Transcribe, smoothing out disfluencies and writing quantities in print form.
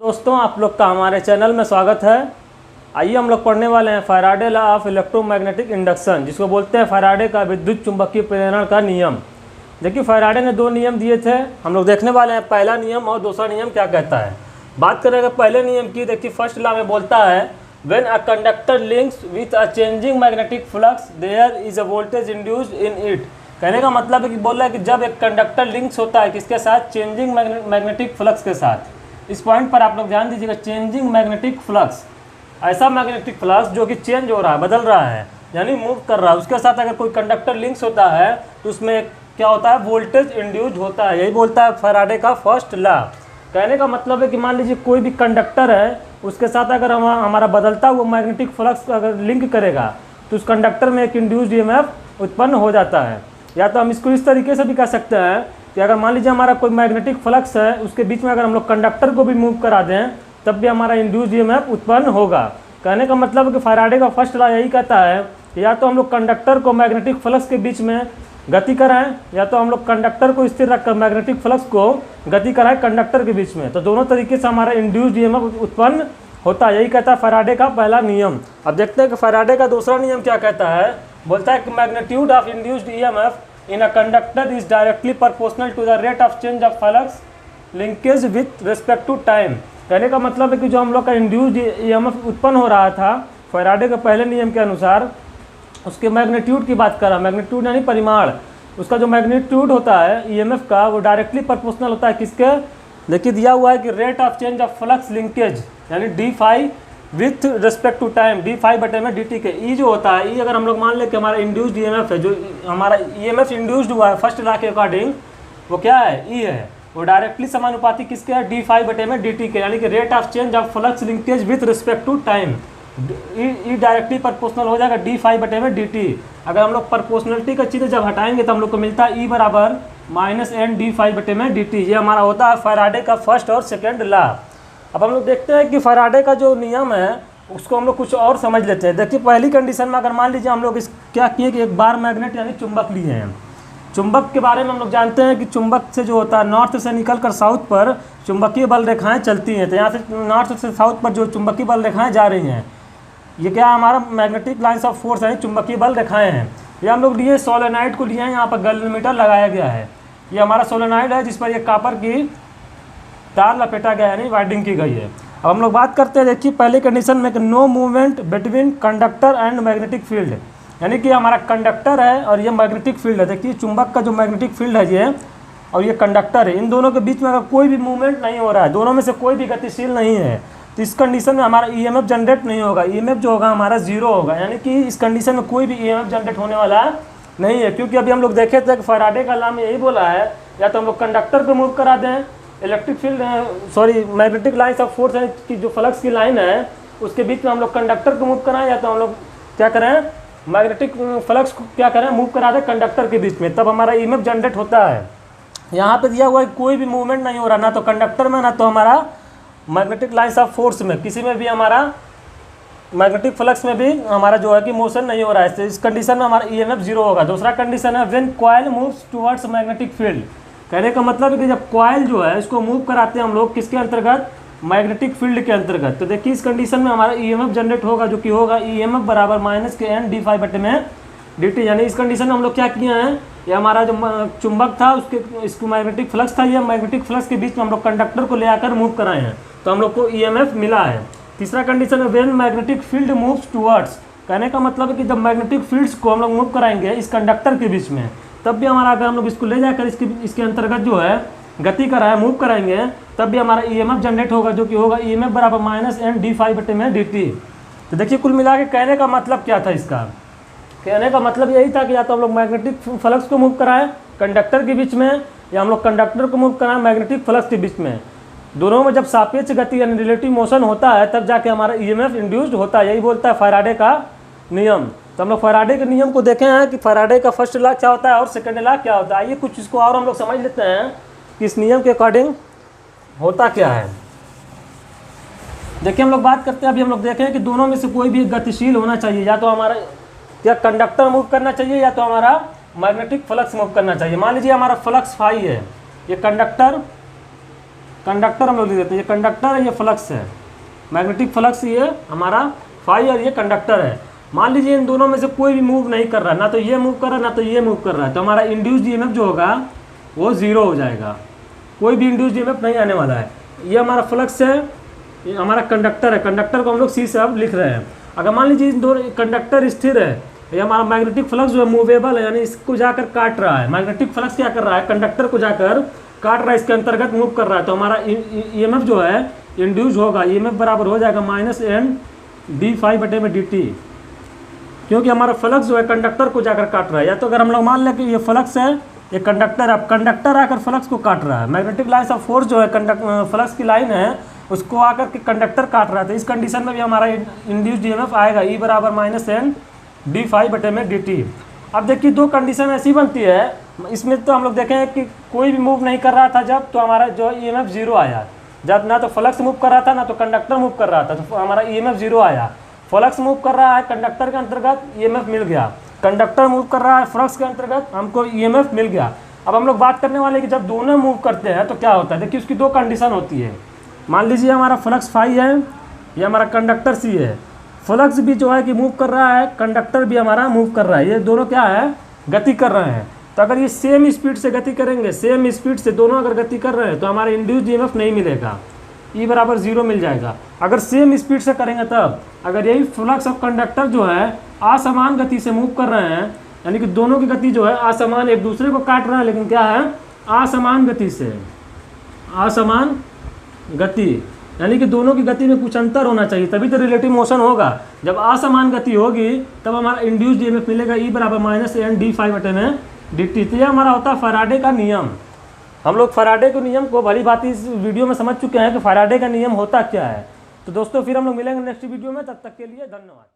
दोस्तों, आप लोग का हमारे चैनल में स्वागत है। आइए हम लोग पढ़ने वाले हैं Faraday law of electromagnetic induction, जिसको बोलते हैं फैराडे का विद्युत चुंबकीय प्रेरण का नियम। देखिए, फैराडे ने दो नियम दिए थे, हम लोग देखने वाले हैं पहला नियम और दूसरा नियम क्या कहता है। बात करेंगे पहले नियम की। देखिए, फर्स्ट लॉ में बोलता है when a conductor links with a changing magnetic flux there is a voltage induced in it. कहने का मतलब है कि बोल रहा है कि जब एक कंडक्टर लिंक्स होता है किसके साथ, चेंजिंग मैग्नेटिक फ्लक्स के साथ। इस पॉइंट पर आप लोग ध्यान दीजिएगा, चेंजिंग मैग्नेटिक फ्लक्स, ऐसा मैग्नेटिक फ्लक्स जो कि चेंज हो रहा है, बदल रहा है, यानी मूव कर रहा है, उसके साथ अगर कोई कंडक्टर लिंक्स होता है तो उसमें क्या होता है, वोल्टेज इंड्यूस होता है। यही बोलता है फैराडे का फर्स्ट लॉ। कहने का मतलब है कि मान लीजिए कोई भी कंडक्टर है, उसके साथ अगर हमारा बदलता हुआ मैग्नेटिक फ्लक्स अगर लिंक करेगा तो उस कंडक्टर में एक इंड्यूस्ड ईएमएफ उत्पन्न हो जाता है। या तो हम इसको इस तरीके से भी कह सकते हैं कि अगर मान लीजिए हमारा कोई मैग्नेटिक फ्लक्स है, उसके बीच में अगर हम लोग कंडक्टर को भी मूव करा दें तब भी हमारा इंड्यूस्ड ईएमएफ उत्पन्न होगा। कहने का मतलब है कि फैराडे का फर्स्ट लॉ यही कहता है कि या तो हम लोग कंडक्टर को मैग्नेटिक फ्लक्स के बीच में गति कराएं, या तो हम लोग कंडक्टर को स्थिर रखकर मैग्नेटिक फ्लक्स को गति कराएं कंडक्टर के बीच में। तो दोनों तरीके से हमारा इंड्यूस्ड ईएमएफ उत्पन्न होता है। यही कहता है फैराडे का पहला नियम। अब देखते हैं कि फैराडे का दूसरा नियम क्या कहता है। बोलता है कि magnitude of induced EMF in a conductor is directly proportional to the rate of change of flux linkage with respect to time। कहने का मतलब है कि जो हम लोग का इंड्यूस्ड ईएमएफ उत्पन्न हो रहा था फैराडे के पहले नियम के अनुसार, उसके मैग्नीट्यूड की बात कर रहा है। मैग्नीट्यूड यानी परिमाण, उसका जो मैग्नीट्यूड होता है ईएमएफ का वो डायरेक्टली प्रोपोर्शनल होता है किसके। देखिए, दिया हुआ है कि rate of change of flux linkage यानी d phi with respect to time, d phi बटे में डी टी के। ई जो होता है, ई अगर हम लोग मान ले कि हमारा इंड्यूस्ड ईएमएफ है, जो हमारा ईएमएफ इंड्यूस्ड हुआ है फर्स्ट लॉ के अकॉर्डिंग, वो क्या है, ई है। वो डायरेक्टली समानुपाती किसके है, डी फाई बटे में डी टी के, यानी कि rate of change of flux linkage with respect to time. E directly proportional हो जाएगा डी फाई बटे में डी टी। अगर हम लोग प्रोपोर्शनलिटी का चीज़ जब हटाएंगे तो हम लोग को मिलता है ई बराबर माइनस एन डी फाई बटे में डी टी। ये हमारा होता है फैराडे का फर्स्ट और सेकेंड लॉ। अब हम लोग देखते हैं कि फैराडे का जो नियम है उसको हम लोग कुछ और समझ लेते हैं। देखिए, पहली कंडीशन में अगर मान लीजिए हम लोग इस क्या किए कि एक बार मैग्नेट यानी चुंबक लिए हैं। चुंबक के बारे में हम लोग जानते हैं कि चुंबक से जो होता है नॉर्थ से निकल कर साउथ पर चुंबकीय बल रेखाएं चलती हैं। तो यहाँ से नॉर्थ से साउथ पर जो चुंबकीय बल रेखाएं जा रही हैं, ये क्या हमारा मैग्नेटिक लाइन्स ऑफ फोर्स यानी चुंबकीय बल रेखाएँ हैं। ये हम लोग लिए सोलेनाइड को लिए हैं, यहाँ पर गैल्वेनोमीटर लगाया गया है। ये हमारा सोलेनाइड है जिस पर ये कापर की तार लपेटा गया है, यानी वाइंडिंग की गई है। अब हम लोग बात करते हैं, देखिए पहले कंडीशन में कि no movement between conductor and magnetic field, यानी कि हमारा कंडक्टर है और ये मैग्नेटिक फील्ड है। देखिए, चुंबक का जो मैग्नेटिक फील्ड है ये, और ये कंडक्टर है, इन दोनों के बीच में अगर कोई भी मूवमेंट नहीं हो रहा है, दोनों में से कोई भी गतिशील नहीं है, तो इस कंडीशन में हमारा ईएमएफ जनरेट नहीं होगा। ईएमएफ जो होगा हमारा जीरो होगा, यानी कि इस कंडीशन में कोई भी ईएमएफ जनरेट होने वाला नहीं है। क्योंकि अभी हम लोग देखे थे कि फैराडे का लॉ में यही बोला है, या तो हम लोग कंडक्टर को मूव करा दें, electric field magnetic lines of force है कि जो फ्लक्स की लाइन है उसके बीच में हम लोग कंडक्टर को मूव कराएं, या तो हम लोग क्या करें, मैग्नेटिक फ्लक्स को क्या करें, मूव करा दें कंडक्टर के बीच में, तब हमारा ईएमएफ जनरेट होता है। यहाँ पे दिया हुआ है कोई भी मूवमेंट नहीं हो रहा, ना तो कंडक्टर में ना तो हमारा मैग्नेटिक लाइन्स ऑफ फोर्स में, किसी में भी हमारा मैग्नेटिक फ्लक्स में भी हमारा जो है कि मोशन नहीं हो रहा है। इस कंडीशन में हमारा ईएमएफ जीरो होगा। दूसरा कंडीशन है when coil moves towards magnetic field. कहने का मतलब है कि जब कॉइल जो है इसको मूव कराते हैं हम लोग किसके अंतर्गत, मैग्नेटिक फील्ड के अंतर्गत। तो देखिए, इस कंडीशन में हमारा ईएमएफ जनरेट होगा, जो कि होगा ईएमएफ बराबर माइनस के एन डी फाई बटे में डी टी। यानी इस कंडीशन में हम लोग क्या किए हैं, ये हमारा जो चुंबक था इसको मैग्नेटिक फ्लक्स था, ये मैग्नेटिक फ्लक्स के बीच में हम लोग कंडक्टर को ले आकर मूव कराए हैं, तो हम लोग को ईएमएफ मिला है। तीसरा कंडीशन है when magnetic field moves towards. कहने का मतलब है कि जब मैग्नेटिक फील्ड्स को हम लोग मूव कराएंगे इस कंडक्टर के बीच में, तब भी हमारा अगर हम लोग इसको ले जाकर इसके अंतर्गत जो है गति कराए, मूव कराएंगे, तब भी हमारा ईएमएफ जनरेट होगा, जो कि होगा ईएमएफ बराबर माइनस एन डी फाई बटे में डी टी। तो देखिए, कुल मिला के कहने का मतलब क्या था इसका, कहने का मतलब यही था कि या तो हम लोग मैग्नेटिक फ्लक्स को मूव कराएं कंडक्टर के बीच में, या हम लोग कंडक्टर को मूव कराएं मैग्नेटिक फ्लक्स के बीच में। दोनों में जब सापेक्ष गति यानी रिलेटिव मोशन होता है तब जाके हमारा ईएमएफ इंड्यूस्ड होता है। यही बोलता है फैराडे का नियम। तो हम लोग फैराडे के नियम को देखे हैं कि फैराडे का फर्स्ट लॉ क्या होता है और सेकंड लॉ क्या होता है। आइए कुछ इसको और हम लोग समझ लेते हैं कि इस नियम के अकॉर्डिंग होता क्या है। देखिए, हम लोग बात करते हैं, अभी हम लोग देखें कि दोनों में से कोई भी गतिशील होना चाहिए, या तो हमारा क्या कंडक्टर मूव करना चाहिए या तो हमारा मैग्नेटिक फ्लक्स मूव करना चाहिए। मान लीजिए हमारा फ्लक्स फाई है, ये कंडक्टर कंडक्टर हम लोग लिख देते हैं, ये कंडक्टर है, ये फ्लक्स है, मैग्नेटिक फ्लक्स ये हमारा फाई और ये कंडक्टर है। मान लीजिए इन दोनों में से कोई भी मूव नहीं कर रहा, ना तो ये मूव कर रहा है ना तो ये मूव कर रहा है, तो हमारा इंड्यूस्ड ईएमएफ जो होगा वो 0 हो जाएगा, कोई भी इंड्यूस्ड ईएमएफ नहीं आने वाला है। ये हमारा फ्लक्स है, ये हमारा कंडक्टर है, कंडक्टर को हम लोग सी से अब लिख रहे हैं। अगर मान लीजिए इन दोनों कंडक्टर स्थिर है, ये हमारा मैग्नेटिक फ्लक्स जो है मूवेबल है, यानी इसको जाकर काट रहा है, मैग्नेटिक फ्लक्स क्या कर रहा है, कंडक्टर को जाकर काट रहा है, इसके अंतर्गत मूव कर रहा है, तो हमारा ईएमएफ जो है इंड्यूस होगा, ईएमएफ बराबर हो जाएगा -N/d∅/dt, क्योंकि हमारा फ्लक्स जो है कंडक्टर को जाकर काट रहा है। या तो अगर हम लोग मान लें कि ये फ्लक्स है, ये कंडक्टर, अब कंडक्टर आकर फ्लक्स को काट रहा है, मैग्नेटिक लाइन ऑफ फोर्स जो है फ्लक्स की लाइन है उसको आकर के कंडक्टर काट रहा है, तो इस कंडीशन में भी हमारा इंड्यूस्ड ईएमएफ आएगा E बराबर -N/d∅/dt। अब देखिए दो कंडीशन ऐसी बनती है, इसमें तो हम लोग देखें कि कोई भी मूव नहीं कर रहा था जब, तो हमारा जो ईएमएफ 0 आया, जब ना तो फ्लक्स मूव कर रहा था ना तो कंडक्टर मूव कर रहा था, तो हमारा ईएमएफ 0 आया। फ्लक्स मूव कर रहा है कंडक्टर के अंतर्गत, ईएमएफ मिल गया, कंडक्टर मूव कर रहा है फ्लक्स के अंतर्गत, हमको ईएमएफ मिल गया। अब हम लोग बात करने वाले कि जब दोनों मूव करते हैं तो क्या होता है, देखिए उसकी दो कंडीशन होती है। मान लीजिए हमारा फ्लक्स फाई है, ये हमारा कंडक्टर सी है, फ्लक्स भी जो है कि मूव कर रहा है, कंडक्टर भी हमारा मूव कर रहा है, ये दोनों क्या है, गति कर रहे हैं। तो अगर ये सेम स्पीड से गति करेंगे, सेम स्पीड से दोनों अगर गति कर रहे हैं तो हमारा इंड्यूस्ड ईएमएफ नहीं मिलेगा, E बराबर 0 मिल जाएगा। अगर सेम स्पीड से करेंगे तब, अगर यही फ्लक्स और कंडक्टर जो है असमान गति से मूव कर रहे हैं, यानी कि दोनों की गति जो है असमान, एक दूसरे को काट रहे हैं लेकिन क्या है, असमान गति से, असमान गति, यानी कि दोनों की गति में कुछ अंतर होना चाहिए तभी तो रिलेटिव मोशन होगा। जब असमान गति होगी तब हमारा इंड्यूस्ड ईएमएफ मिलेगा E बराबर -N/d∅/dt। तो यह हमारा होता है फैराडे का नियम। हम लोग फैराडे के नियम को भली भांति इस वीडियो में समझ चुके हैं कि फैराडे का नियम होता क्या है। तो दोस्तों फिर हम लोग मिलेंगे नेक्स्ट वीडियो में, तब तक के लिए धन्यवाद।